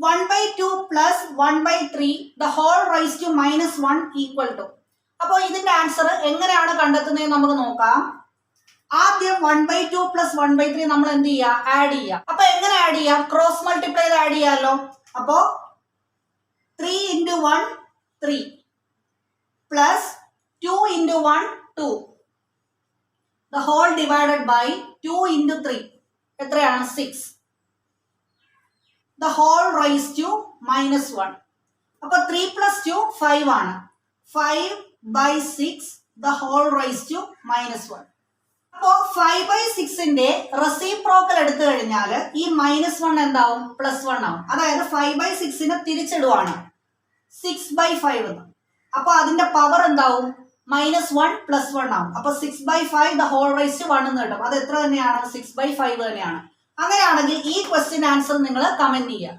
1/2 plus 1/3 the whole rise to -1 equal to. അപ്പോൾ ഇതിന്റെ answer എങ്ങനെയാണ് കണ്ടെത്തുന്നത് നമുക്ക് നോക്കാം. ആദ്യം 1/2 പ്ലസ് 1/3 നമ്മൾ എന്ത് ചെയ്യുക, ആഡ് ചെയ്യുക. അപ്പൊ എങ്ങനെ ആഡ് ചെയ്യാം, ക്രോസ് മൾട്ടിപ്ലൈ ചെയ്ത് ആഡ് ചെയ്യാമല്ലോ. അപ്പോ 3 into 1 3 plus 2 into 1 2 the whole divided by 2 into 3 എത്രയാണ് 6 the whole raised to -1. അപ്പൊ 3 plus 2 5 ആണ്. 5/6 the whole raised to -1. അപ്പോ 5/6ന്റെ റെസിപ്രോക്കൽ എടുത്തു കഴിഞ്ഞാൽ ഈ -1 എന്താവും, +1 ആവും. അതായത് 5/6നെ തിരിച്ചിടുവാണ് 6/5 എന്ന്. അപ്പൊ അതിന്റെ പവർ എന്താവും, -1 + 1 ആവും. അപ്പൊ 6/5 the whole raised to 1 എന്ന് കിട്ടും. അത് എത്ര തന്നെയാണ്, 6/5 തന്നെയാണ്. അങ്ങനെയാണെങ്കിൽ ഈ ക്വസ്റ്റ്യൻ ആൻസർ നിങ്ങൾ കമന്റ് ചെയ്യുക.